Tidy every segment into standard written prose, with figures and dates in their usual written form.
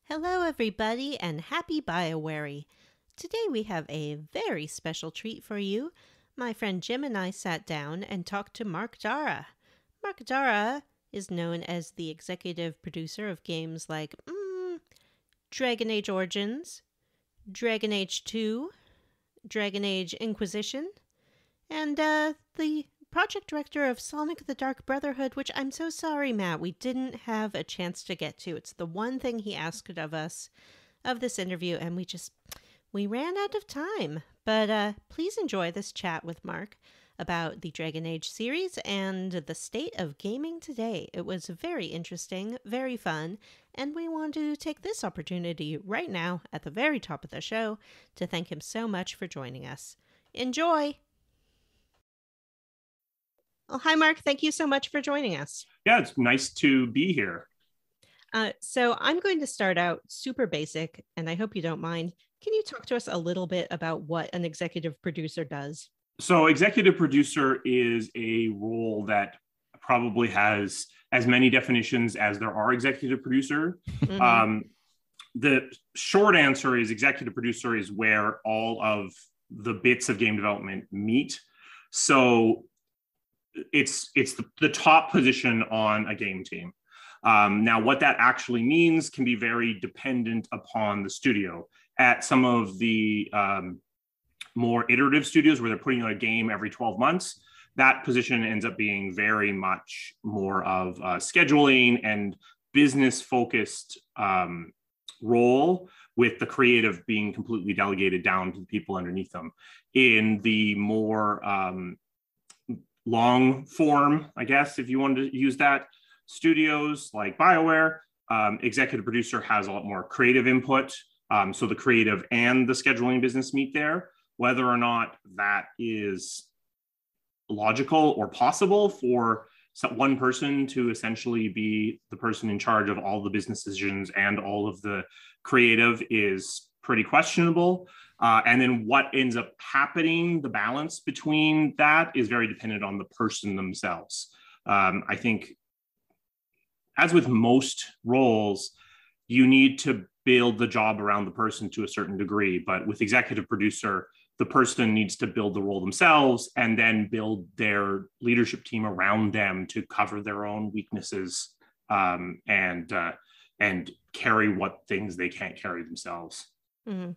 Hello, everybody, and happy BioWary. Today we have a very special treat for you. My friend Jim and I sat down and talked to Mark Darrah. Mark Darrah is known as the executive producer of games like Dragon Age Origins, Dragon Age 2, Dragon Age Inquisition, and the project director of Sonic the Dark Brotherhood, which I'm so sorry, Matt, we didn't have a chance to get to. It's the one thing he asked of us of this interview, and we ran out of time. But please enjoy this chat with Mark about the Dragon Age series and the state of gaming today. It was very interesting, very fun, and we want to take this opportunity right now at the very top of the show to thank him so much for joining us. Enjoy! Well, hi, Mark. Thank you so much for joining us. Yeah, it's nice to be here. So I'm going to start out super basic, and I hope you don't mind. Can you talk to us a little bit about what an executive producer does? So executive producer is a role that probably has as many definitions as there are executive producer. Mm-hmm. The short answer is executive producer is where all of the bits of game development meet. So it's the top position on a game team. Now, what that actually means can be very dependent upon the studio. At some of the more iterative studios where they're putting out a game every 12 months, that position ends up being very much more of a scheduling and business-focused role, with the creative being completely delegated down to the people underneath them. In the more long form, I guess, if you wanted to use that, studios like BioWare, executive producer has a lot more creative input. So the creative and the scheduling business meet there. Whether or not that is logical or possible for one person to essentially be the person in charge of all the business decisions and all of the creative is pretty questionable. And then what ends up happening, the balance between that is very dependent on the person themselves. I think, as with most roles, you need to build the job around the person to a certain degree. But with executive producer, the person needs to build the role themselves and then build their leadership team around them to cover their own weaknesses and carry what things they can't carry themselves. Mm-hmm.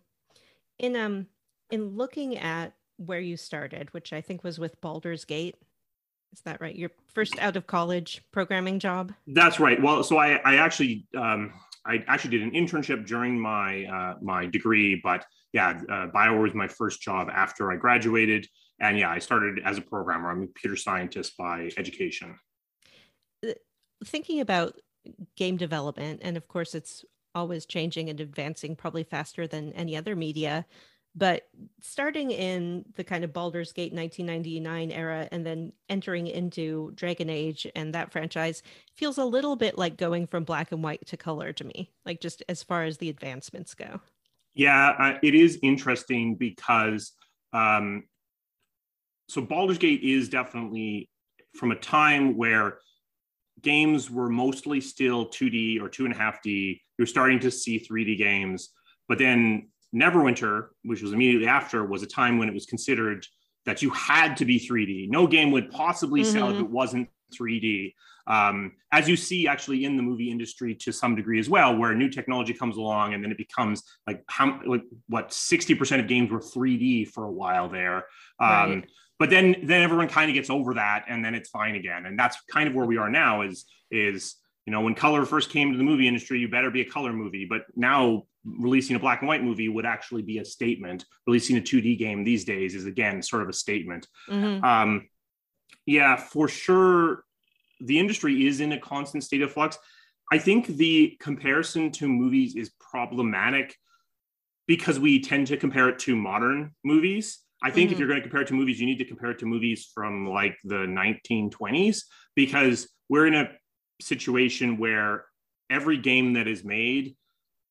In looking at where you started, which I think was with Baldur's Gate, is that right? Your first out of college programming job? That's right. Well, so I actually did an internship during my degree, but yeah, BioWare was my first job after I graduated. And yeah, I started as a programmer. I'm a computer scientist by education. Thinking about game development, and of course it's always changing and advancing probably faster than any other media, but starting in the kind of Baldur's Gate 1999 era and then entering into Dragon Age and that franchise feels a little bit like going from black and white to color to me, like just as far as the advancements go. Yeah, it is interesting because so Baldur's Gate is definitely from a time where games were mostly still 2D or 2.5D. You're starting to see 3D games, but then Neverwinter, which was immediately after, was a time when it was considered that you had to be 3D. No game would possibly sell if it wasn't 3D. As you see actually in the movie industry to some degree as well, where new technology comes along and then it becomes like 60% of games were 3D for a while there. Right. But then everyone kind of gets over that and then it's fine again. And that's kind of where we are now is when color first came to the movie industry, you better be a color movie. But now releasing a black and white movie would actually be a statement. Releasing a 2D game these days is, again, sort of a statement. Mm-hmm. Yeah, for sure. The industry is in a constant state of flux. I think the comparison to movies is problematic because we tend to compare it to modern movies. I think if you're going to compare it to movies, you need to compare it to movies from like the 1920s, because we're in a situation where every game that is made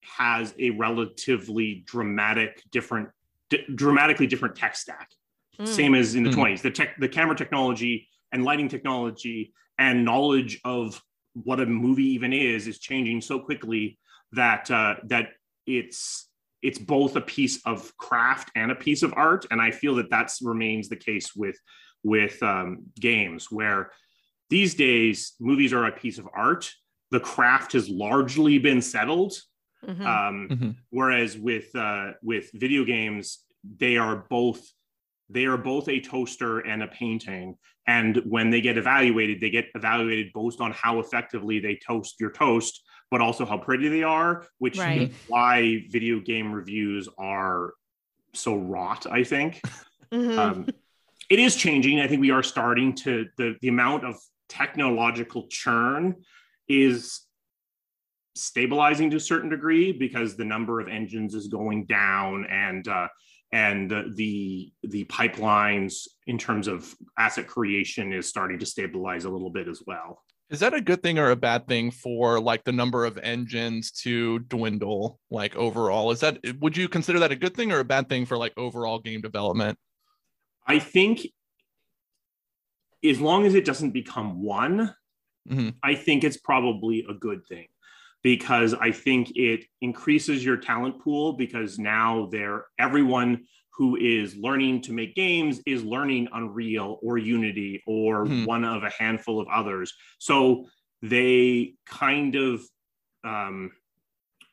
has a relatively dramatically different tech stack. Same as in the 20s. The camera technology and lighting technology and knowledge of what a movie even is changing so quickly that it's both a piece of craft and a piece of art. And I feel that remains the case with games, where these days movies are a piece of art. The craft has largely been settled. Whereas with video games, they are both a toaster and a painting. And when they get evaluated both on how effectively they toast your toast, but also how pretty they are, which is why video game reviews are so wrought, I think. It is changing. I think we are starting to, the amount of technological churn is stabilizing to a certain degree, because the number of engines is going down, and the pipelines in terms of asset creation is starting to stabilize a little bit as well. Is that a good thing or a bad thing for like the number of engines to dwindle, like overall? Would you consider that a good thing or a bad thing for like overall game development? I think as long as it doesn't become one, I think it's probably a good thing, because I think it increases your talent pool, because now everyone who is learning to make games is learning Unreal or Unity or one of a handful of others. So they kind of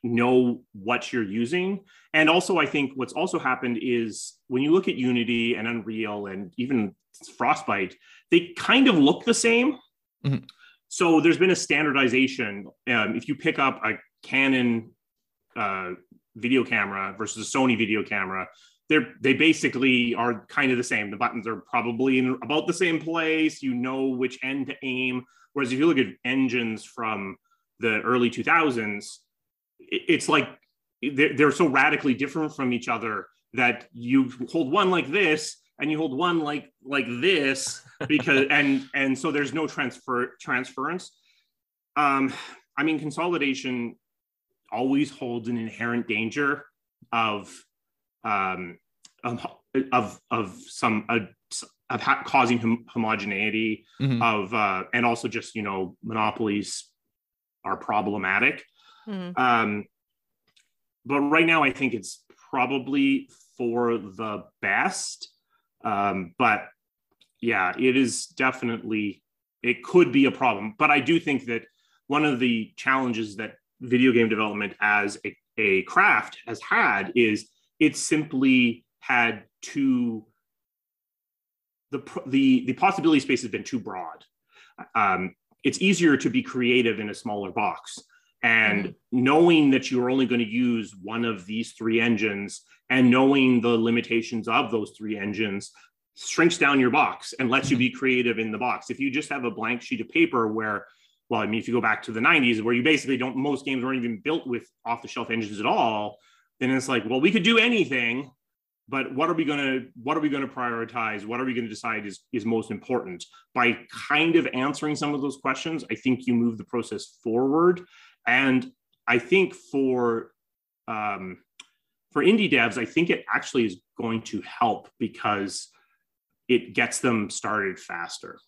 know what you're using. And also, I think what's also happened is when you look at Unity and Unreal and even Frostbite, they kind of look the same. So there's been a standardization. If you pick up a Canon video camera versus a Sony video camera, they basically are kind of the same. The buttons are probably in about the same place. You know which end to aim. Whereas if you look at engines from the early 2000s, it's like they're so radically different from each other that you hold one like this and you hold one like this, because and so there's no transference. I mean, consolidation always holds an inherent danger of causing homogeneity, and also just, monopolies are problematic. But right now I think it's probably for the best. But yeah, it could be a problem. But I do think that one of the challenges that video game development as a craft has had is it simply had the possibility space has been too broad. It's easier to be creative in a smaller box. And knowing that you're only going to use one of these three engines, and knowing the limitations of those three engines, shrinks down your box and lets you be creative in the box. If you just have a blank sheet of paper where, well, I mean, if you go back to the 90s where you basically most games weren't even built with off-the-shelf engines at all, then it's like, well, we could do anything, but what are we going to prioritize? What are we going to decide is most important? By kind of answering some of those questions, I think you move the process forward. And I think for indie devs, I think it actually is going to help, because it gets them started faster.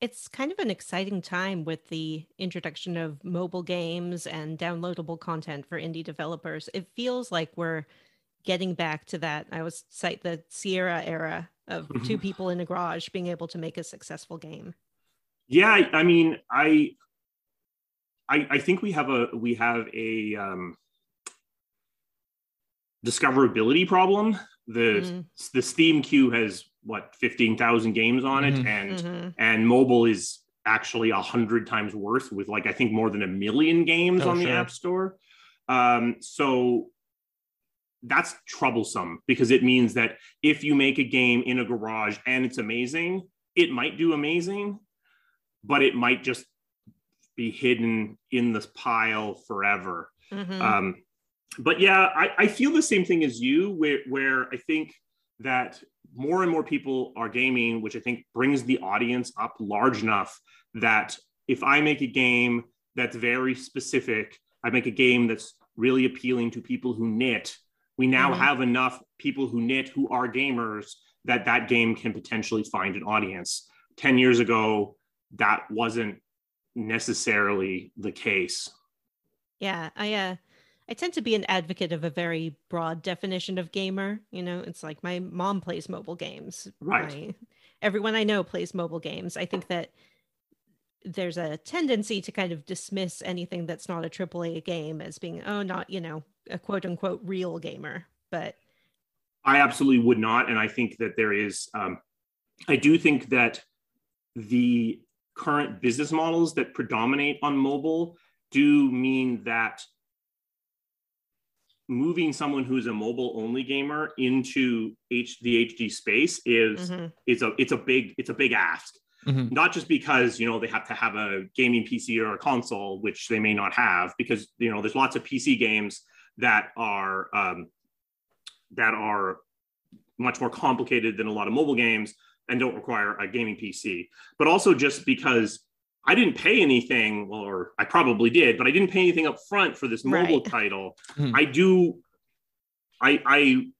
It's kind of an exciting time with the introduction of mobile games and downloadable content for indie developers. It feels like we're getting back to that. I always cite the Sierra era of two people in a garage being able to make a successful game. Yeah, I mean, I think we have a discoverability problem. The Steam queue has 15,000 games on it, and mobile is actually 100 times worth, with I think more than 1 million games on the App Store. So that's troublesome, because it means that if you make a game in a garage and it's amazing, it might do amazing, but it might just be hidden in this pile forever. But yeah, I feel the same thing as you, where I think that more and more people are gaming, which I think brings the audience up large enough that if I make a game that's very specific, I make a game that's really appealing to people who knit, we now have enough people who knit who are gamers that game can potentially find an audience. 10 years ago, that wasn't necessarily the case. Yeah, I tend to be an advocate of a very broad definition of gamer. You know, it's like my mom plays mobile games. Right. My everyone I know plays mobile games. I think that there's a tendency to kind of dismiss anything that's not a AAA game as being, oh, not, a quote unquote real gamer. But I absolutely would not. And I think that there is, I do think that the current business models that predominate on mobile do mean that moving someone who's a mobile only gamer into the HD space is it's a big ask. Not just because they have to have a gaming PC or a console, which they may not have, because there's lots of PC games that are much more complicated than a lot of mobile games and don't require a gaming PC, but also just because I didn't pay anything, or I probably did, but I didn't pay anything up front for this mobile title. I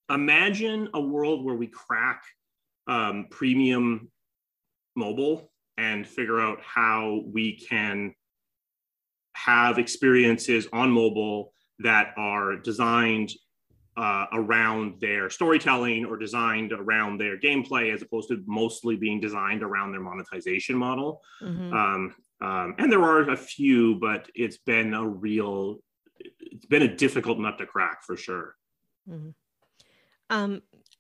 imagine a world where we crack premium mobile and figure out how we can have experiences on mobile that are designed around their storytelling or designed around their gameplay, as opposed to mostly being designed around their monetization model. And there are a few, but it's been a difficult nut to crack for sure.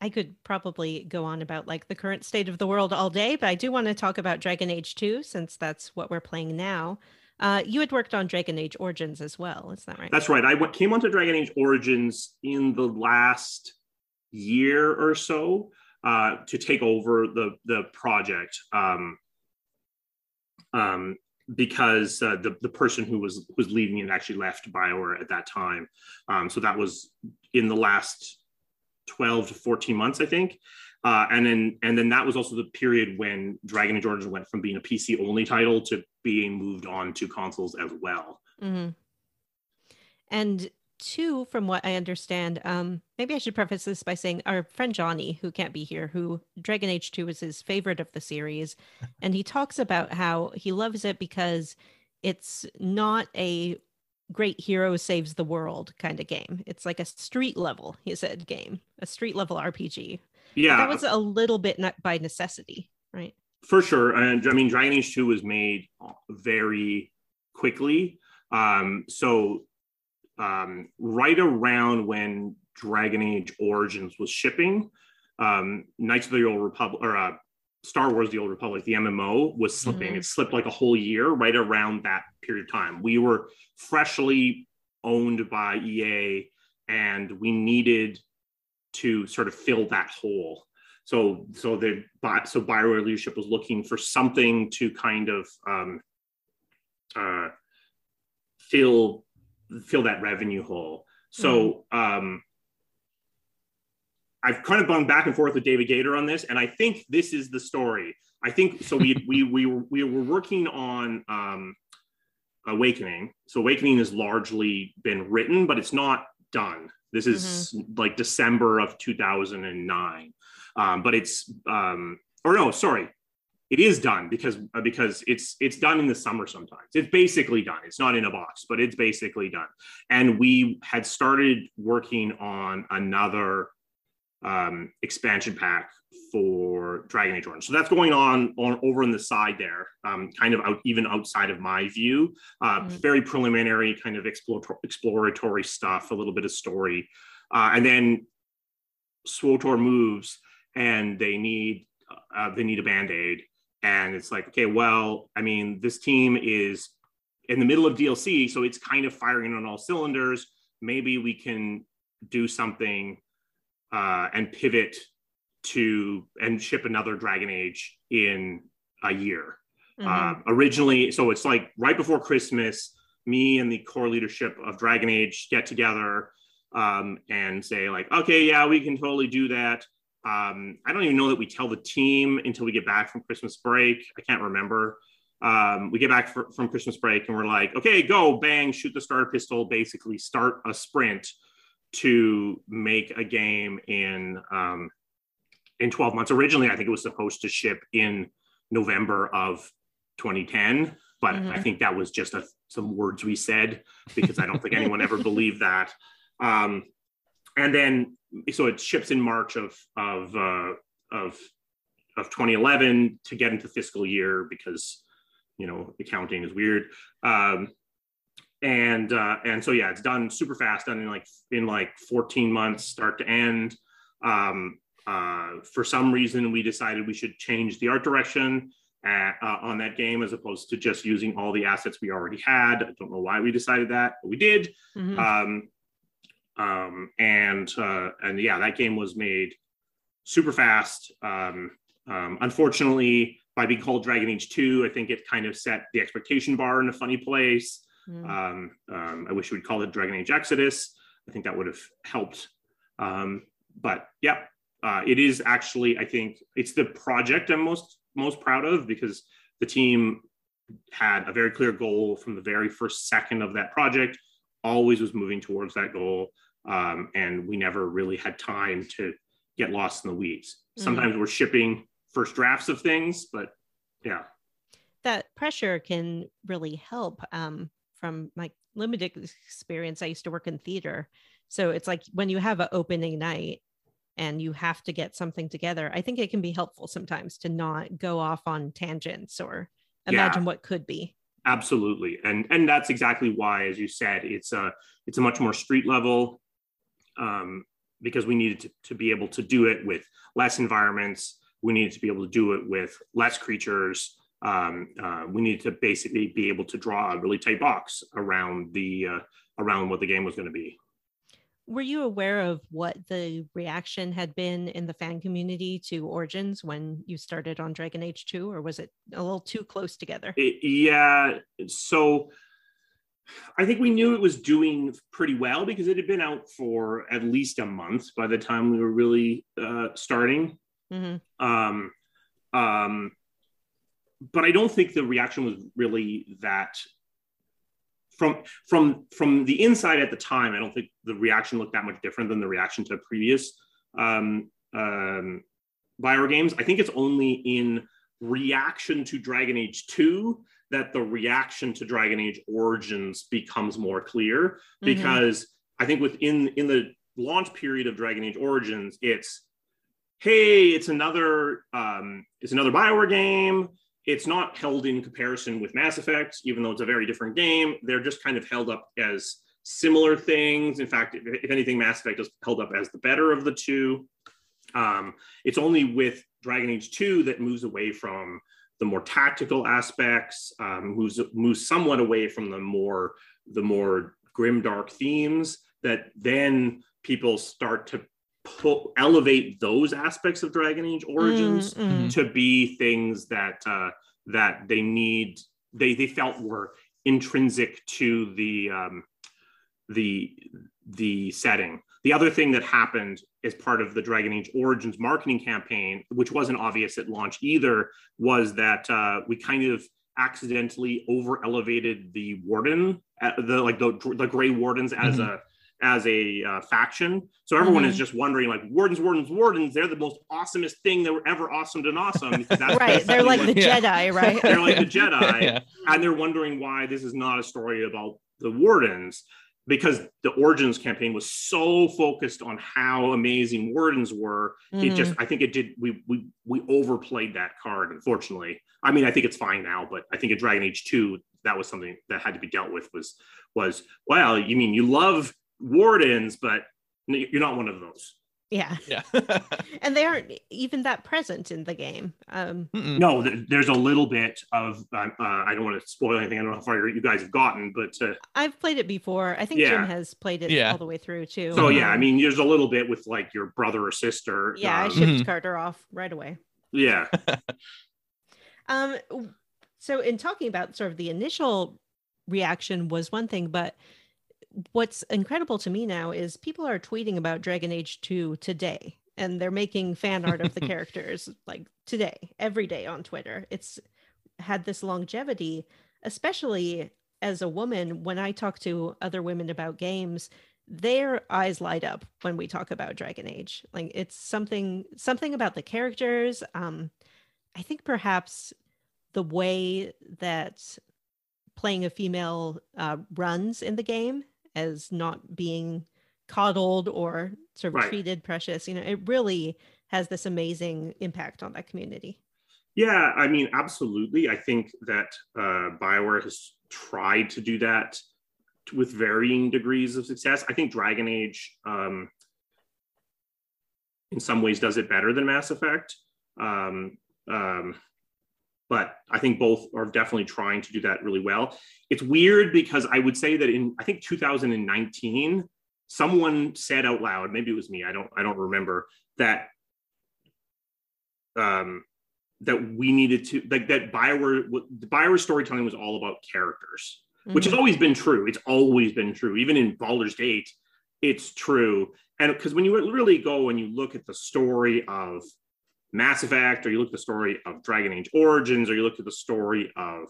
I could probably go on about like the current state of the world all day, but I do want to talk about Dragon Age 2, since that's what we're playing now. You had worked on Dragon Age Origins as well, is that right? That's right. I came onto Dragon Age Origins in the last year or so to take over the project because the person who was leading it actually left BioWare at that time. So that was in the last 12 to 14 months, I think. And then that was also the period when Dragon Age Origins went from being a PC only title to being moved on to consoles as well. And two, from what I understand, maybe I should preface this by saying our friend Johnny, who can't be here, who Dragon Age 2 is his favorite of the series, and he talks about how he loves it because it's not a great hero saves the world kind of game. It's like a street level, he said, game, a street level RPG. Yeah, but that was a little bit by necessity, right? For sure. And I mean, Dragon Age 2 was made very quickly. So right around when Dragon Age Origins was shipping, Knights of the Old Republic, or Star Wars: The Old Republic, the MMO, was slipping. It slipped like a whole year right around that period of time. We were freshly owned by EA, and we needed to sort of fill that hole. So BioWare leadership was looking for something to kind of fill that revenue hole. So I've kind of gone back and forth with David Gator on this, and I think this is the story. I think so. We were working on Awakening. So Awakening has largely been written, but it's not done. This is like December of 2009. But it's it is done because it's done in the summer sometimes. It's basically done. It's not in a box, but it's basically done. And we had started working on another expansion pack for Dragon Age Origins. So that's going on over on the side there, kind of even outside of my view. Very preliminary kind of exploratory stuff, a little bit of story. And then SWTOR moves and they need a Band-Aid. And it's like, okay, well, I mean, this team is in the middle of DLC, so it's kind of firing on all cylinders. Maybe we can do something and pivot and ship another Dragon Age in a year. Originally, so it's like right before Christmas, me and the core leadership of Dragon Age get together and say like, okay, yeah, we can totally do that. I don't even know that we tell the team until we get back from Christmas break. I can't remember. We get back from Christmas break and we're like, okay, go, bang, shoot the starter pistol, basically start a sprint to make a game in 12 months. Originally, I think it was supposed to ship in November of 2010. but I think that was just some words we said, because I don't think anyone ever believed that. And then, so it ships in March of 2011 to get into fiscal year, because, you know, accounting is weird. And so, yeah, it's done super fast, done in like 14 months, start to end. For some reason, we decided we should change the art direction on that game, as opposed to just using all the assets we already had. I don't know why we decided that, but we did. And yeah, that game was made super fast. Unfortunately, by being called Dragon Age 2, I think it kind of set the expectation bar in a funny place. I wish we'd call it Dragon Age Exodus. I think that would have helped. But yeah, it is actually, I think it's the project I'm most proud of, because the team had a very clear goal from the very first second of that project, always was moving towards that goal. And we never really had time to get lost in the weeds. Sometimes we're shipping first drafts of things, but yeah. That pressure can really help. From my limited experience, I used to work in theater. So it's like when you have an opening night and you have to get something together, I think it can be helpful sometimes to not go off on tangents or imagine what could be. Absolutely. And that's exactly why, as you said, it's a much more street level, because we needed to be able to do it with less environments. We needed to be able to do it with less creatures. We needed to basically be able to draw a really tight box around around what the game was going to be. Were you aware of what the reaction had been in the fan community to Origins when you started on Dragon Age 2, or was it a little too close together? Yeah. So I think we knew it was doing pretty well, because it had been out for at least a month by the time we were really starting. But I don't think the reaction was really that from the inside at the time. I don't think the reaction looked that much different than the reaction to previous BioWare games. I think it's only in reaction to Dragon Age 2 that the reaction to Dragon Age Origins becomes more clear, because I think in the launch period of Dragon Age Origins, it's, hey, it's another BioWare game. It's not held in comparison with Mass Effect, even though it's a very different game. They're just kind of held up as similar things. In fact, if anything, Mass Effect is held up as the better of the two. It's only with Dragon Age 2 that moves away from the more tactical aspects, moves somewhat away from the more grimdark themes, that then people start to elevate those aspects of Dragon Age Origins to be things that they felt were intrinsic to the setting. The other thing that happened as part of the Dragon Age Origins marketing campaign, which wasn't obvious at launch either, was that we kind of accidentally over elevated the warden, the Grey Wardens as a faction. So everyone is just wondering, like, wardens, they're the most awesomest thing that were ever awesomed and awesome. Because that's right. They're like the Jedi, right? They're like the Jedi. And they're wondering why this is not a story about the wardens, because the Origins campaign was so focused on how amazing wardens were. I think we overplayed that card, unfortunately. I mean, I think it's fine now, but I think in Dragon Age 2, that was something that had to be dealt with, was, well, you mean you love wardens, but you're not one of those. Yeah. And they aren't even that present in the game. No, there's a little bit of I don't want to spoil anything. I don't know how far you guys have gotten, but I've played it before. I think Jim has played it all the way through too. So I mean, there's a little bit with like your brother or sister. I shipped Carter off right away. Yeah. So in talking about sort of the initial reaction was one thing, but what's incredible to me now is people are tweeting about Dragon Age 2 today, and they're making fan art of the characters like today, every day on Twitter. It's had this longevity, especially as a woman. When I talk to other women about games, their eyes light up when we talk about Dragon Age. Like, it's something about the characters. I think perhaps the way that playing a female runs in the game as not being coddled or sort of Right. treated precious. You know, it really has this amazing impact on that community. Yeah, I mean, absolutely. I think that BioWare has tried to do that with varying degrees of success. I think Dragon Age, in some ways, does it better than Mass Effect. But I think both are definitely trying to do that really well. It's weird because I would say that in, I think 2019, someone said out loud, maybe it was me, I don't remember, that that we needed to, like, that BioWare storytelling was all about characters, which has always been true. It's always been true. Even in Baldur's Gate, it's true. And because when you really go and you look at the story of Mass Effect, or you look at the story of Dragon Age Origins, or you look at the story of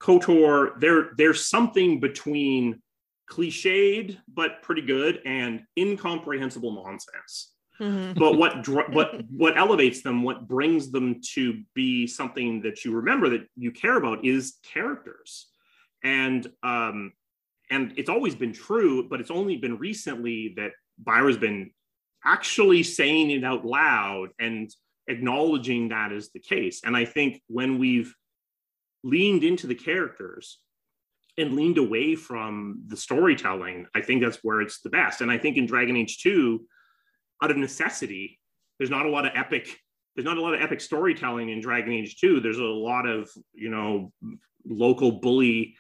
KOTOR, there's something between cliched but pretty good and incomprehensible nonsense. But what elevates them, what brings them to be something that you remember, that you care about, is characters. And it's always been true, but it's only been recently that BioWare's been actually saying it out loud and acknowledging that is the case. And I think when we've leaned into the characters and leaned away from the storytelling, I think that's where it's the best. And I think in Dragon Age 2, out of necessity, there's not a lot of epic storytelling in Dragon Age 2. There's a lot of, local bully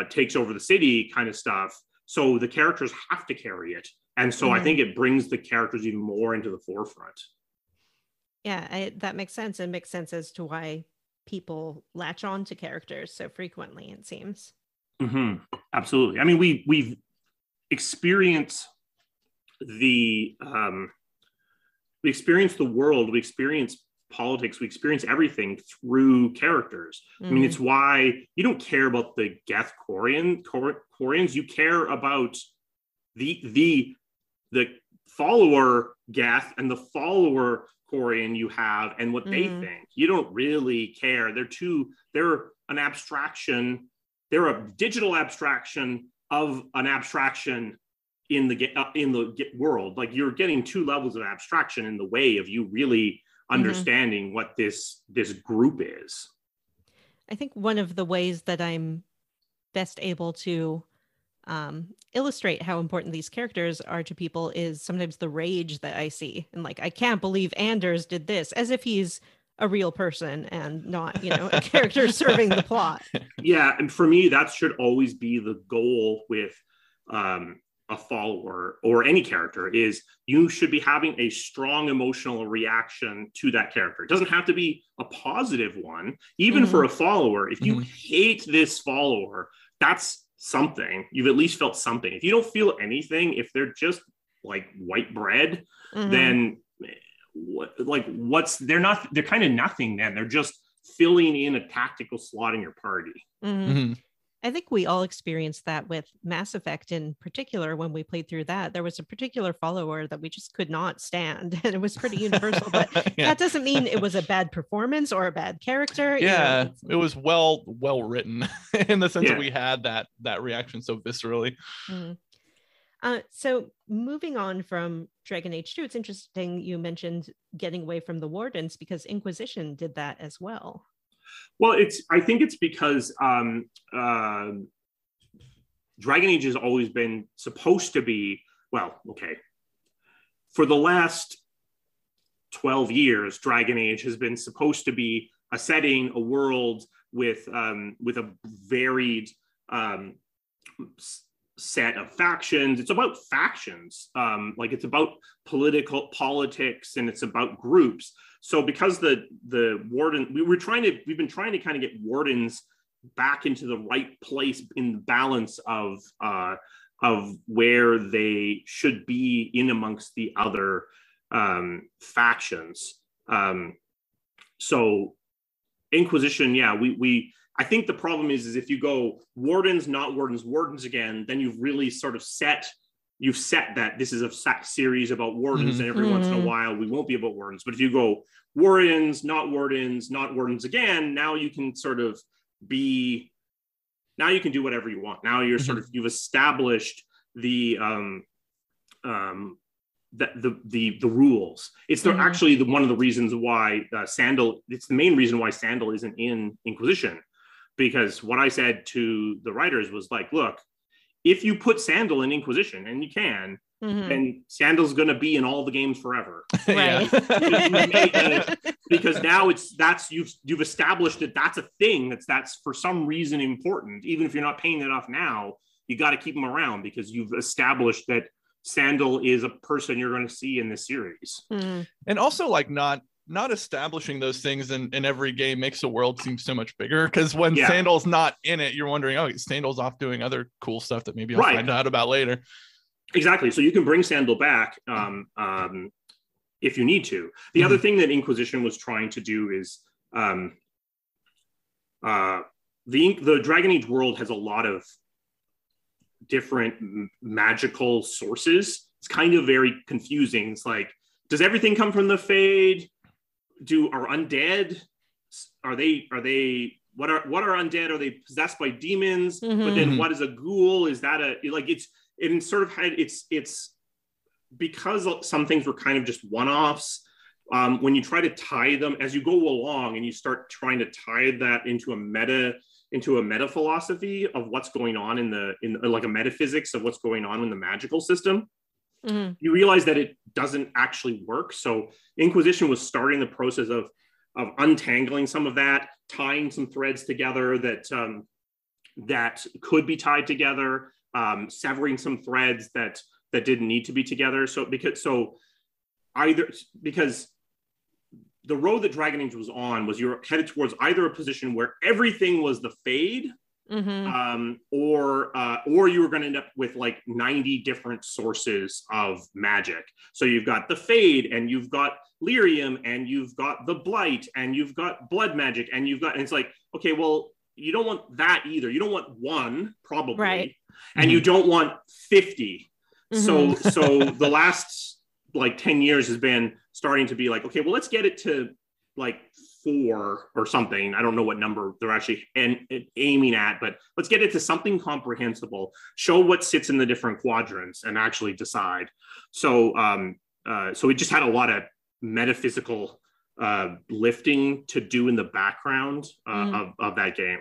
takes over the city kind of stuff. So the characters have to carry it. And so I think it brings the characters even more into the forefront. Yeah, that makes sense. It makes sense as to why people latch on to characters so frequently, it seems. Absolutely. I mean, we've experienced we experience the world, we experience politics, we experience everything through characters. I mean, it's why you don't care about the Geth Quarians. You care about the follower Geth and the follower Quarian you have and what they think. You don't really care. They're an abstraction. They're a digital abstraction of an abstraction in the world. Like, you're getting two levels of abstraction in the way of you really understanding what this group is. I think one of the ways that I'm best able to illustrate how important these characters are to people is sometimes the rage that I see. And like, I can't believe Anders did this, as if he's a real person and not, a character serving the plot. Yeah. And for me, that should always be the goal with a follower or any character, is you should be having a strong emotional reaction to that character. It doesn't have to be a positive one. Even for a follower, if you hate this follower, that's something. You've at least felt something. If you don't feel anything, if they're just like white bread, then they're kind of nothing then. They're just filling in a tactical slot in your party. I think we all experienced that with Mass Effect in particular. When we played through that, there was a particular follower that we just could not stand, and it was pretty universal. But that doesn't mean it was a bad performance or a bad character. Yeah, it was well written in the sense that we had that reaction so viscerally. So moving on from Dragon Age 2, it's interesting you mentioned getting away from the Wardens, because Inquisition did that as well. Well, I think it's because Dragon Age has always been supposed to be, for the last 12 years, Dragon Age has been supposed to be a setting, a world with a varied set of factions. It's about factions, it's about politics, and it's about groups. So because the warden, we've been trying to kind of get wardens back into the right place in the balance of where they should be in amongst the other factions. So Inquisition, I think the problem is if you go wardens, not wardens, wardens again, then you've really sort of set you've set that this is a series about wardens, and every once in a while we won't be about wardens. But if you go wardens, not wardens again, now you can sort of be, now you can do whatever you want. Now you're sort of, you've established the rules. It's actually one of the reasons why Sandal, it's the main reason why Sandal isn't in Inquisition, because what I said to the writers was like, look, if you put Sandal in Inquisition, and you can, then Sandal's going to be in all the games forever. Right. Because now you've established that that's a thing that's for some reason important. Even if you're not paying that off now, you got to keep them around because you've established that Sandal is a person you're going to see in this series. And also, like, not establishing those things in every game makes the world seem so much bigger, because when Sandal's not in it, you're wondering, oh, Sandal's off doing other cool stuff that maybe I'll find out about later. Exactly. So you can bring Sandal back if you need to. The other thing that Inquisition was trying to do is the Dragon Age world has a lot of different magical sources. It's kind of very confusing. It's like, does everything come from the Fade? Are undead? Are they what are undead? Are they possessed by demons? But then what is a ghoul? Is that it's because some things were kind of just one-offs. When you try to tie them as you go along and you start trying to tie that into a meta philosophy of what's going on in like a metaphysics of what's going on in the magical system, you realize that it doesn't actually work. So Inquisition was starting the process of untangling some of that, tying some threads together that could be tied together, severing some threads that didn't need to be together. Because the road that Dragon Age was on was you're headed towards either a position where everything was the Fade, or you were going to end up with like 90 different sources of magic. So you've got the Fade, and you've got lyrium, and you've got the Blight, and you've got blood magic, and it's like, okay, well, you don't want that either. You don't want one, probably, right. And you don't want 50. So the last like 10 years has been starting to be like, okay, well, let's get it to like 4 or something. I don't know what number they're actually aiming at, but let's get it to something comprehensible, show what sits in the different quadrants, and actually decide. So it just had a lot of metaphysical lifting to do in the background of that game.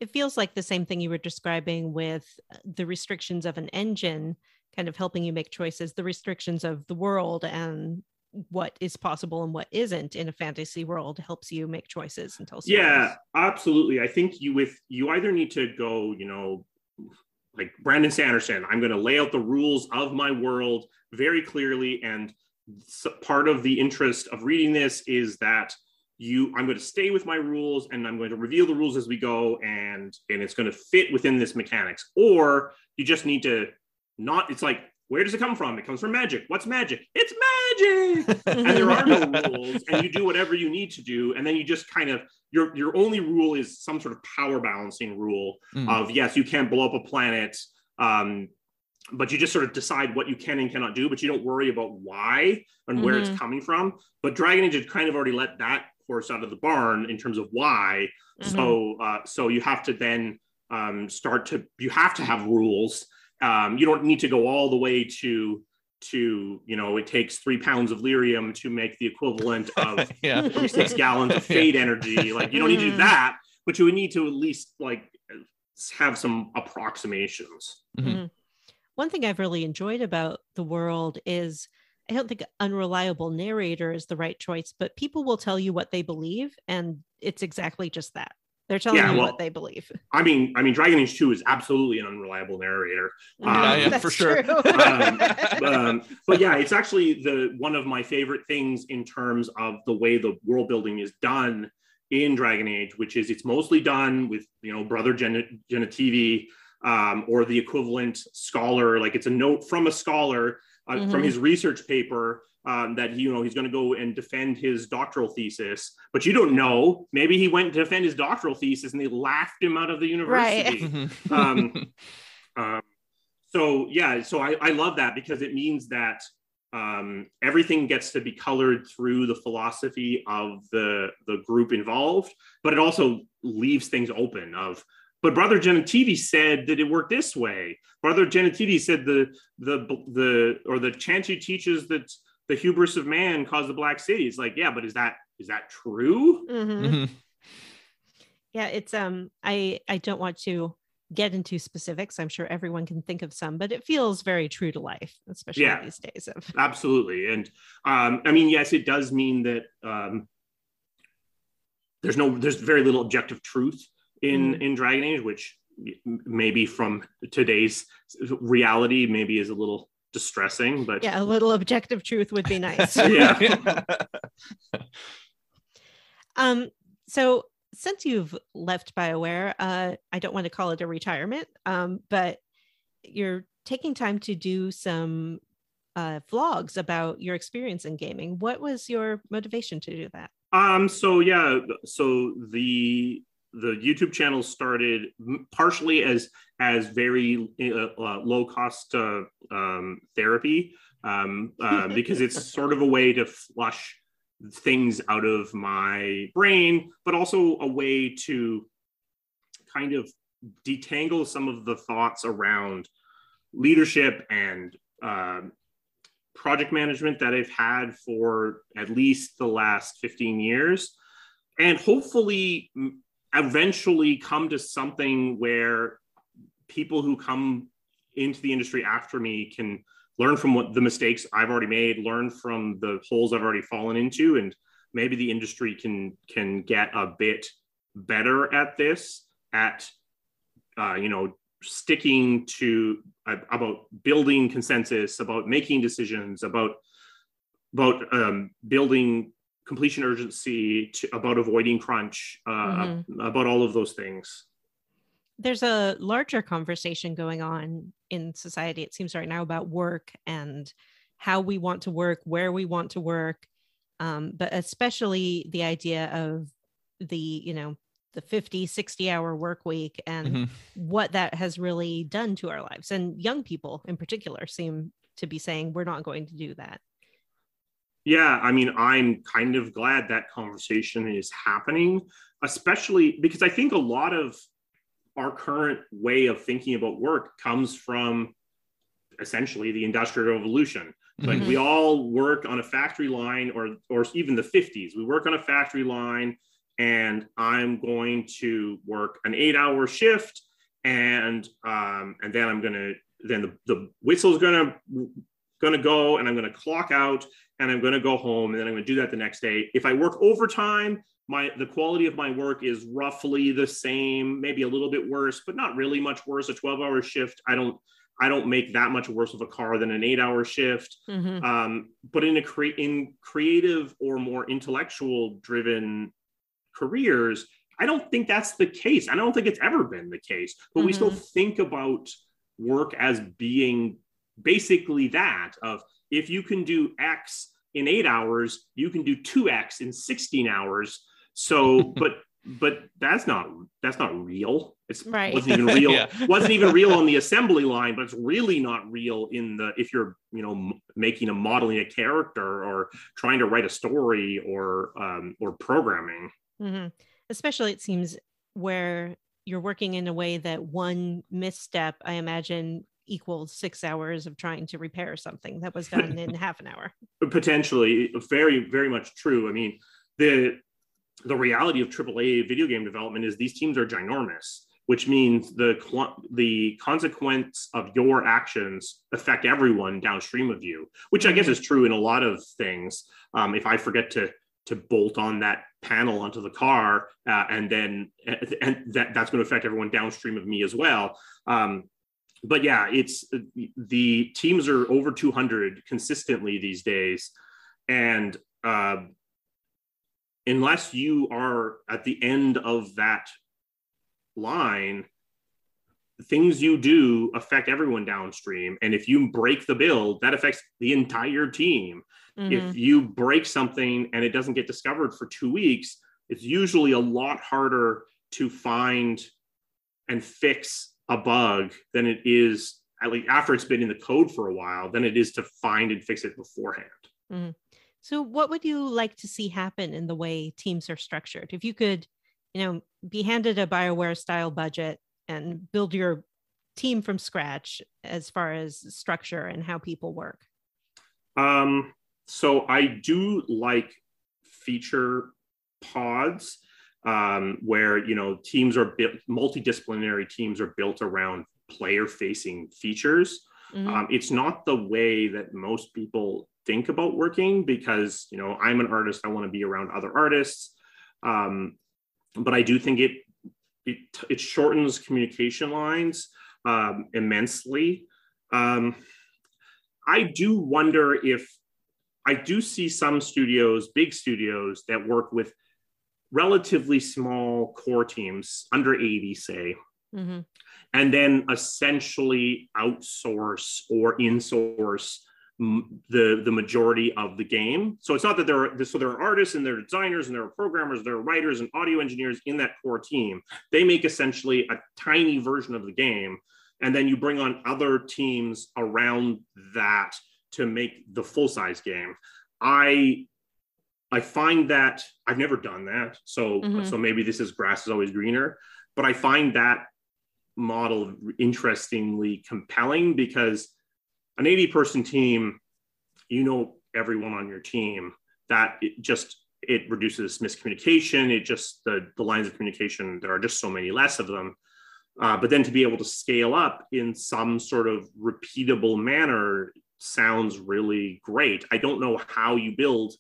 It feels like the same thing you were describing with the restrictions of an engine kind of helping you make choices, the restrictions of the world and what is possible and what isn't in a fantasy world helps you make choices and tell stories. Yeah, absolutely. I think you either need to go, like Brandon Sanderson, I'm going to lay out the rules of my world very clearly. And part of the interest of reading this is that I'm going to stay with my rules, and I'm going to reveal the rules as we go, and it's going to fit within this mechanics. Or you just need to it's like, where does it come from? It comes from magic. What's magic? It's magic. And there are no rules, and you do whatever you need to do. And then you just kind of, your only rule is some sort of power balancing rule of, yes, you can't blow up a planet, but you just sort of decide what you can and cannot do, but you don't worry about why and where it's coming from. But Dragon Age had kind of already let that horse out of the barn in terms of why. So you have to then you have to have rules. You don't need to go all the way to it takes 3 pounds of lyrium to make the equivalent of 36 gallons of Fade energy. Like, you don't need to do that, but you would need to at least like have some approximations. One thing I've really enjoyed about the world is, I don't think unreliable narrator is the right choice, but people will tell you what they believe, and it's exactly just that. They're telling you what they believe. I mean, Dragon Age 2 is absolutely an unreliable narrator. For sure. But yeah, it's actually one of my favorite things in terms of the way the world building is done in Dragon Age, which is it's mostly done with, Brother Genitivi, or the equivalent scholar. Like, it's a note from a scholar from his research paper that he's going to go and defend his doctoral thesis, but you don't know. Maybe he went to defend his doctoral thesis and they laughed him out of the university. Right. So yeah, so I love that because it means that everything gets to be colored through the philosophy of the group involved, but it also leaves things open of, but Brother Genitivi said that it worked this way. Brother Genitivi said the chant you teaches that the hubris of man caused the Black City. It's like, yeah, but is that true? Mm-hmm. Mm-hmm. Yeah, it's I don't want to get into specifics. I'm sure everyone can think of some, but it feels very true to life, especially these days. Absolutely. And I mean, yes, it does mean that there's very little objective truth in Dragon Age, which maybe from today's reality maybe is a little distressing, but yeah, a little objective truth would be nice. Yeah. So since you've left BioWare, I don't want to call it a retirement, but you're taking time to do some vlogs about your experience in gaming. What was your motivation to do that? So the YouTube channel started partially as very low cost therapy because it's sort of a way to flush things out of my brain, but also a way to kind of detangle some of the thoughts around leadership and project management that I've had for at least the last 15 years, and hopefully eventually come to something where people who come into the industry after me can learn from what the mistakes I've already made, learn from the holes I've already fallen into, and maybe the industry can get a bit better at this, at sticking to about building consensus, about making decisions, about building completion urgency, about avoiding crunch, about all of those things. There's a larger conversation going on in society, it seems right now, about work and how we want to work, where we want to work, but especially the idea of the 50, 60-hour work week and what that has really done to our lives. And young people in particular seem to be saying, we're not going to do that. Yeah, I mean, I'm kind of glad that conversation is happening, especially because I think a lot of our current way of thinking about work comes from essentially the Industrial Revolution. Like we all work on a factory line, or even the 50s, we work on a factory line, and I'm going to work an 8-hour shift, and then the whistle's gonna go, and I'm gonna clock out, and I'm gonna go home, and then I'm gonna do that the next day. If I work overtime, the quality of my work is roughly the same, maybe a little bit worse, but not really much worse. A 12-hour shift, I don't make that much worse of a car than an 8-hour shift. But in creative or more intellectual driven careers, I don't think that's the case. I don't think it's ever been the case, but we still think about work as being basically that of, if you can do X in 8 hours, you can do 2X in 16 hours. So, but that's not real. Wasn't even real. Wasn't even real on the assembly line, but it's really not real if you're making modeling a character or trying to write a story or programming. Especially, it seems, where you're working in a way that one misstep, I imagine, equals 6 hours of trying to repair something that was done in half an hour. Potentially, very, very much true. I mean, the reality of AAA video game development is these teams are ginormous, which means the consequence of your actions affect everyone downstream of you, which I guess is true in a lot of things. If I forget to bolt on that panel onto the car, and that's going to affect everyone downstream of me as well. But yeah, the teams are over 200 consistently these days, and unless you are at the end of that line, things you do affect everyone downstream. And if you break the build, that affects the entire team. If you break something and it doesn't get discovered for 2 weeks, it's usually a lot harder to find and fix a bug than it is after it's been in the code for a while than it is to find and fix it beforehand. Mm-hmm. So what would you like to see happen in the way teams are structured? If you could, be handed a BioWare style budget and build your team from scratch as far as structure and how people work. So I do like feature pods where, teams are built, multidisciplinary teams are built around player facing features. Mm-hmm. It's not the way that most people think about working because, I'm an artist. I want to be around other artists. But I do think it shortens communication lines immensely. I do wonder if I do see some studios, big studios that work with relatively small core teams, under 80, say, mm-hmm. and then essentially outsource or insource the majority of the game. So it's not that there are artists and there are designers and there are programmers, there are writers and audio engineers in that core team. They make essentially a tiny version of the game. And then you bring on other teams around that to make the full-size game. I find that I've never done that. So, mm-hmm. so maybe this is grass is always greener, but I find that model interestingly compelling because an 80-person team, everyone on your team, that it reduces miscommunication. It just, the lines of communication, there are just so many less of them. But then to be able to scale up in some sort of repeatable manner sounds really great. I don't know how you build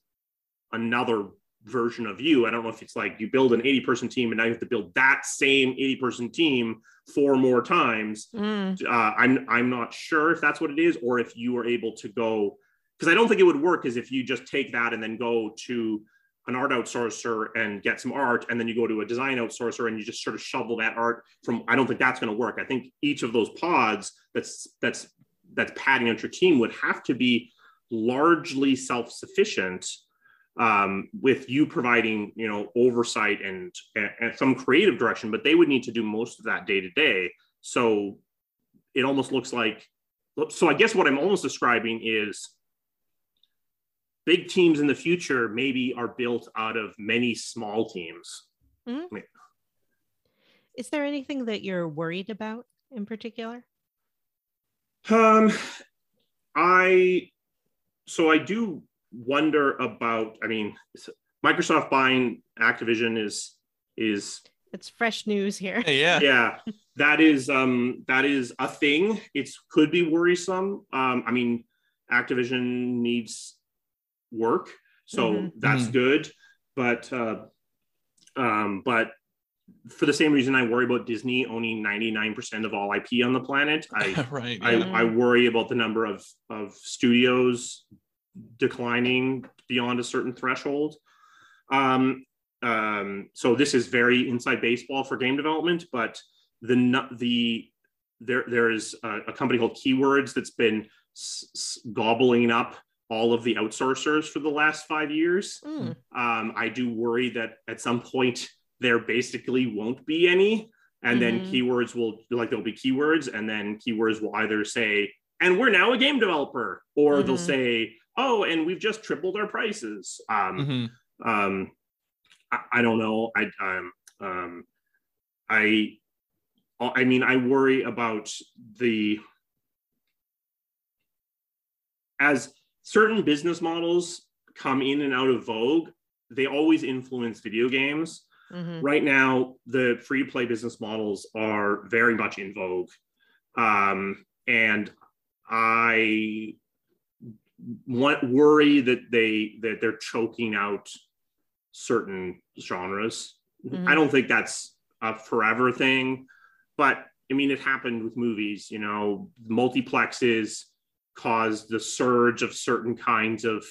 another version of you. I don't know if it's like you build an 80-person team and now you have to build that same 80-person team 4 more times. I'm not sure if that's what it is, or if you were able to go, because I don't think it would work is if you just take that and then go to an art outsourcer and get some art, and then you go to a design outsourcer and you just sort of shovel that art from. I don't think that's going to work. I think each of those pods that's padding out your team would have to be largely self-sufficient, with you providing, oversight and some creative direction, but they would need to do most of that day to day. So it almost looks like, so I guess what I'm almost describing is big teams in the future maybe are built out of many small teams. Mm-hmm. Is there anything that you're worried about in particular? I do wonder about, Microsoft buying Activision is it's fresh news here. Yeah, that is a thing. It could be worrisome. Activision needs work, so mm-hmm. that's mm-hmm. good, but for the same reason I worry about Disney owning 99% of all IP on the planet, right. I worry about the number of studios declining beyond a certain threshold. So this is very inside baseball for game development, but there is a company called Keywords that's been gobbling up all of the outsourcers for the last 5 years. I do worry that at some point there basically won't be any, and mm-hmm. then Keywords there'll be Keywords, and then Keywords will either say, and we're now a game developer, or mm-hmm. they'll say, oh, and we've just tripled our prices. Mm-hmm. I don't know. I worry about as certain business models come in and out of vogue, they always influence video games. Mm-hmm. Right now, the free-to-play business models are very much in vogue. And I worry that they're choking out certain genres. Mm-hmm. I don't think that's a forever thing, but it happened with movies. Multiplexes caused the surge of certain kinds of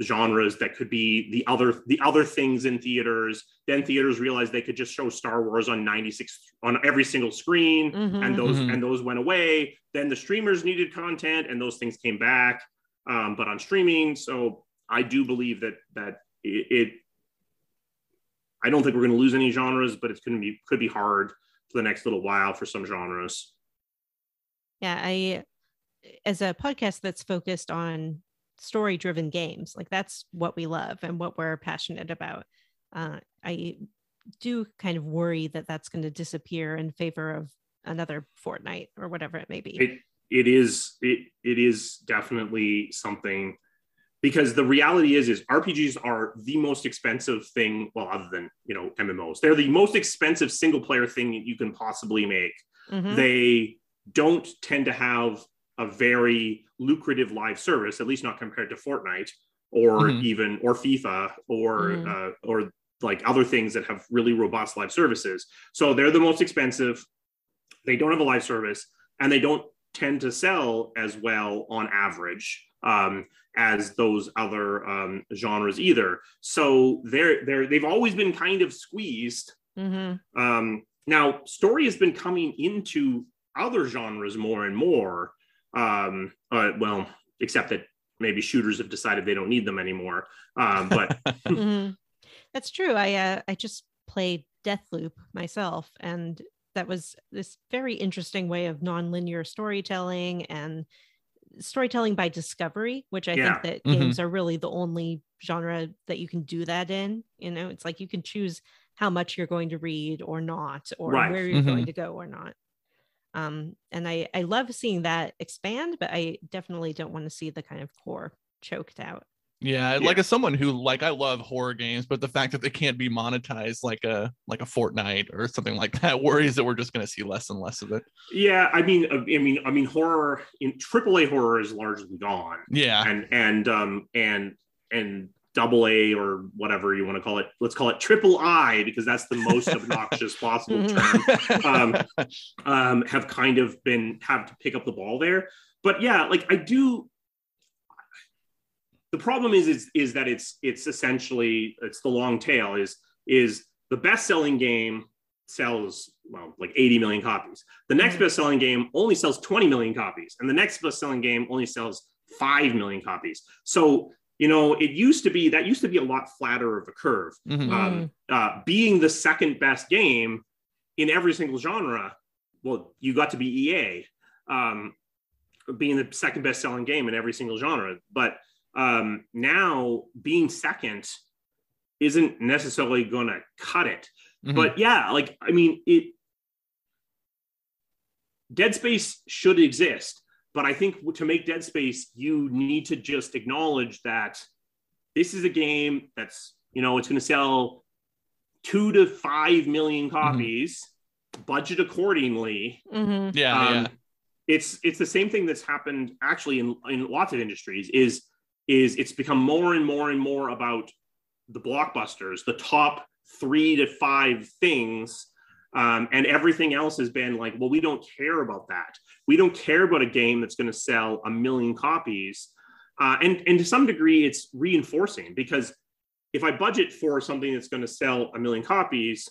genres that could be the other things in theaters. Then theaters realized they could just show Star Wars on every single screen, mm-hmm. and those went away. Then the streamers needed content, and those things came back, but on streaming. So I do believe that I don't think we're going to lose any genres, but could be hard for the next little while for some genres. Yeah, as a podcast that's focused on story-driven games, like that's what we love and what we're passionate about. I do kind of worry that that's going to disappear in favor of another Fortnite or whatever it may be. It is definitely something, because the reality is RPGs are the most expensive thing. Well, other than, MMOs, they're the most expensive single player thing you can possibly make. Mm-hmm. They don't tend to have a very lucrative live service, at least not compared to Fortnite or or FIFA or like other things that have really robust live services. So they're the most expensive. They don't have a live service, and they don't tend to sell as well on average as those other genres either. So they've always been kind of squeezed. Now, story has been coming into other genres more and more. Well, except that maybe shooters have decided they don't need them anymore. But That's true. I just played Deathloop myself, and that was this very interesting way of nonlinear storytelling and storytelling by discovery, which I think that games are really the only genre that you can do that in. It's like you can choose how much you're going to read or not, or where you're going to go or not. And I love seeing that expand, but I definitely don't want to see the kind of core choked out. Yeah, like as someone who I love horror games, but the fact that they can't be monetized like a Fortnite or something like that worries that we're just going to see less and less of it. Yeah, I mean, horror in AAA horror is largely gone. Yeah, and double A or whatever you want to call it. Let's call it triple I, because that's the most obnoxious possible term. Have kind of have to pick up the ball there. But yeah, like I do. The problem is that it's essentially, it's the long tail. Is the best-selling game sells, well, like 80 million copies. The next best-selling game only sells 20 million copies, and the next best-selling game only sells 5 million copies. So it used to be a lot flatter of a curve. Being the second best game in every single genre, well, you got to be EA, being the second best-selling game in every single genre, but now being second isn't necessarily going to cut it. But yeah, like, I mean, Dead Space should exist, but I think to make Dead Space, you need to just acknowledge that this is a game that's, it's going to sell 2 to 5 million copies, budget accordingly. It's the same thing that's happened actually in lots of industries is it's become more and more and more about the blockbusters, the top 3 to 5 things. And everything else has been like, well, we don't care about that. We don't care about a game that's going to sell 1 million copies. And to some degree, it's reinforcing, because if I budget for something that's going to sell 1 million copies,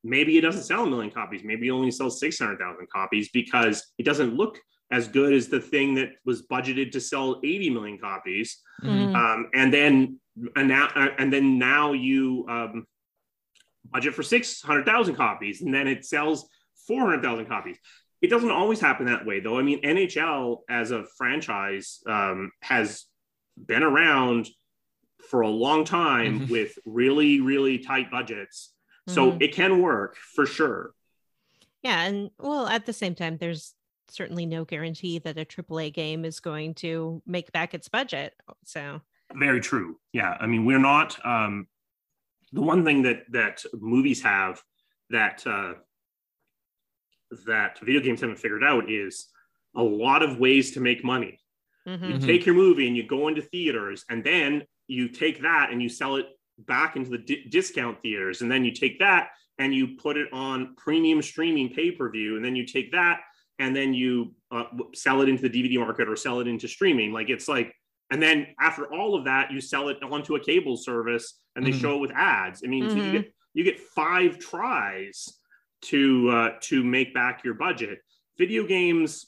maybe it doesn't sell 1 million copies. Maybe it only sells 600,000 copies because it doesn't look as good as the thing that was budgeted to sell 80 million copies. And then now you budget for 600,000 copies, and then it sells 400,000 copies. It doesn't always happen that way, though. I mean, NHL as a franchise has been around for a long time with really, really tight budgets. So it can work for sure. Yeah. And well, at the same time, there's certainly no guarantee that a AAA game is going to make back its budget. So very true. Yeah. I mean, we're not the one thing that movies have that video games haven't figured out is a lot of ways to make money. You take your movie and you go into theaters, and then you take that and you sell it back into the discount theaters, and then you take that and you put it on premium streaming pay-per-view, and then you take that and then you sell it into the DVD market or sell it into streaming. Like, it's like, and then after all of that, you sell it onto a cable service and they show it with ads. I mean, so you get 5 tries to make back your budget. Video games,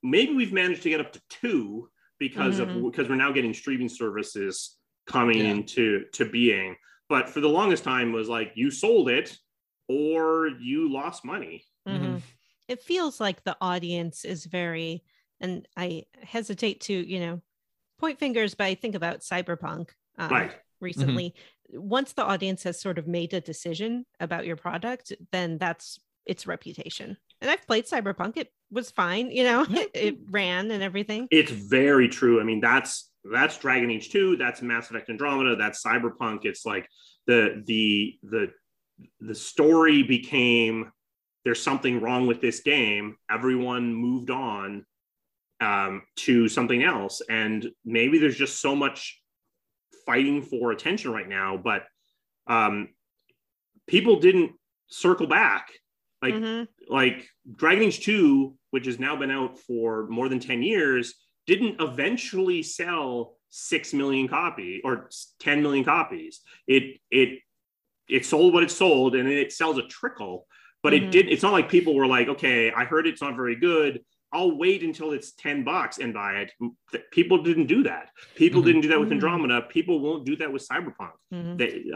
maybe we've managed to get up to 2 because we're now getting streaming services coming into being. But for the longest time was like, you sold it or you lost money. it feels like the audience is very, and I hesitate to, point fingers, but I think about Cyberpunk Right. recently. Once the audience has sort of made a decision about your product, then that's its reputation. And I've played Cyberpunk. It was fine, it ran and everything. It's very true. I mean, that's Dragon Age 2, that's Mass Effect Andromeda, that's Cyberpunk. It's like the story became, there's something wrong with this game. Everyone moved on to something else. And maybe there's just so much fighting for attention right now, but people didn't circle back. Like Dragon Age 2, which has now been out for more than 10 years, didn't eventually sell 6 million copies or 10 million copies. It sold what it sold, and it sells a trickle, but it's not like people were like, okay, I heard it's not very good, I'll wait until it's $10 and buy it. People didn't do that. People didn't do that with Andromeda. People won't do that with Cyberpunk. They,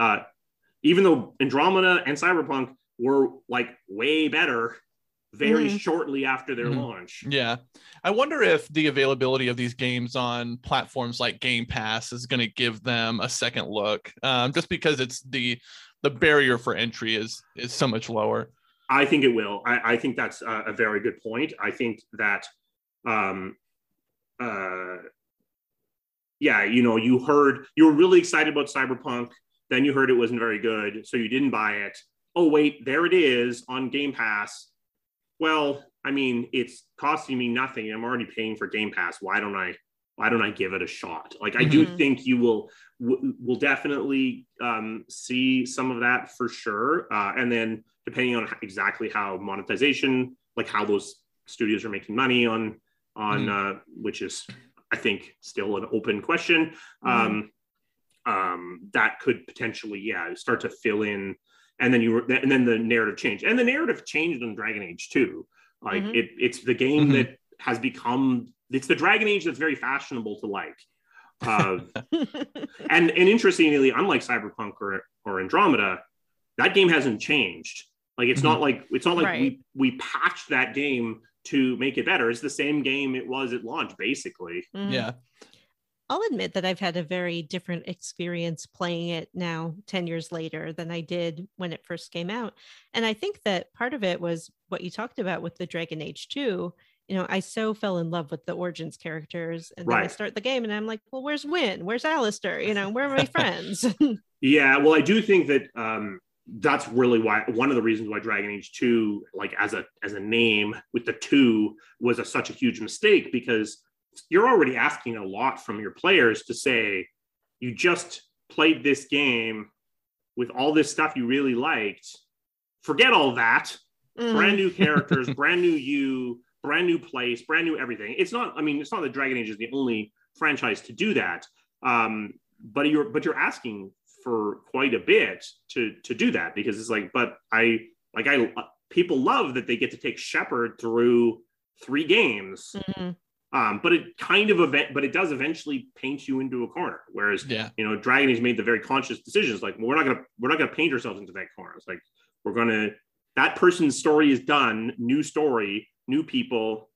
even though Andromeda and Cyberpunk were like way better very shortly after their launch. Yeah. I wonder if the availability of these games on platforms like Game Pass is going to give them a second look, just because it's the barrier for entry is so much lower. I think it will. I think that's a very good point. I think that, you were really excited about Cyberpunk, then you heard it wasn't very good, so you didn't buy it. Oh, wait, there it is on Game Pass. Well, I mean, it's costing me nothing. I'm already paying for Game Pass. Why don't I give it a shot? Like, I do think you will definitely see some of that for sure. And then depending on exactly how monetization, like how those studios are making money on which is, I think, still an open question. That could potentially, start to fill in. And then the narrative changed, and the narrative changed on Dragon Age 2. Like it's the game that has become, it's the Dragon Age that's very fashionable to like. And interestingly, unlike Cyberpunk or Andromeda, that game hasn't changed. Like it's not like right. we patched that game to make it better. It's the same game it was at launch, basically. Yeah. I'll admit that I've had a very different experience playing it now 10 years later than I did when it first came out. And I think that part of it was what you talked about with the Dragon Age 2. I so fell in love with the Origins characters, and then I start the game and I'm like, well, where's Wynn? Where's Alistair? Where are my friends? Yeah, well, I do think that that's really one of the reasons why Dragon Age 2, like as a name with the 2, was such a huge mistake, because you're already asking a lot from your players to say, you just played this game with all this stuff you really liked. Forget all that. Brand new characters, brand new you, brand new place, brand new everything. It's not that Dragon Age is the only franchise to do that. But you're asking for quite a bit to do that, because it's like, people love that they get to take Shepard through 3 games. But it does eventually paint you into a corner. Whereas, Dragon Age made the very conscious decisions, like, well, we're not gonna paint ourselves into that corner. It's like, that person's story is done, new story, new people.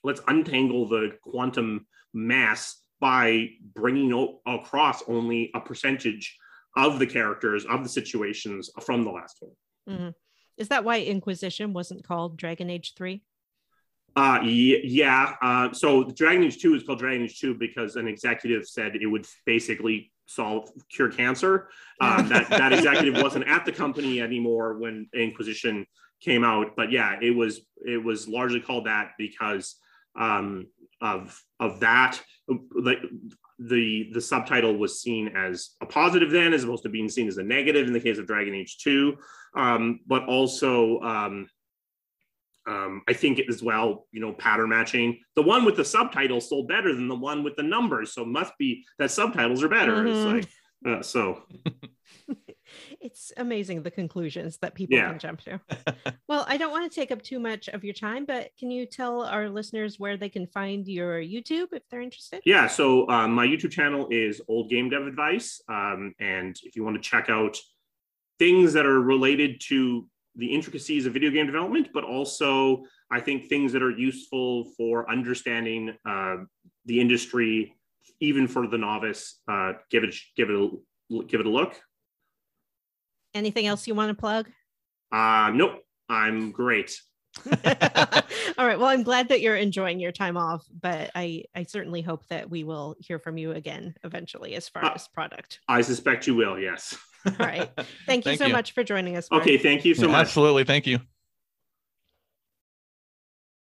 Let's untangle the quantum mass by bringing across only a percentage of the characters, of the situations from the last one. Is that why Inquisition wasn't called Dragon Age 3? So Dragon Age 2 is called Dragon Age 2 because an executive said it would basically cure cancer. That executive wasn't at the company anymore when Inquisition came out, but it was largely called that because of that. The subtitle was seen as a positive then, as opposed to being seen as a negative in the case of Dragon Age 2. But also, I think as well, pattern matching. The one with the subtitles sold better than the one with the numbers, so it must be that subtitles are better. It's like, so. It's amazing the conclusions that people can jump to. Well, I don't want to take up too much of your time, but can you tell our listeners where they can find your YouTube if they're interested? Yeah, so my YouTube channel is Old Game Dev Advice. And if you want to check out things that are related to the intricacies of video game development, but also I think things that are useful for understanding the industry, even for the novice, give it a look. Anything else you want to plug? Nope, I'm great. All right. Well, I'm glad that you're enjoying your time off, but I certainly hope that we will hear from you again eventually as far as product. I suspect you will, yes. All right. Thank you so much for joining us, Mark. Okay, thank you so much. Absolutely. Thank you.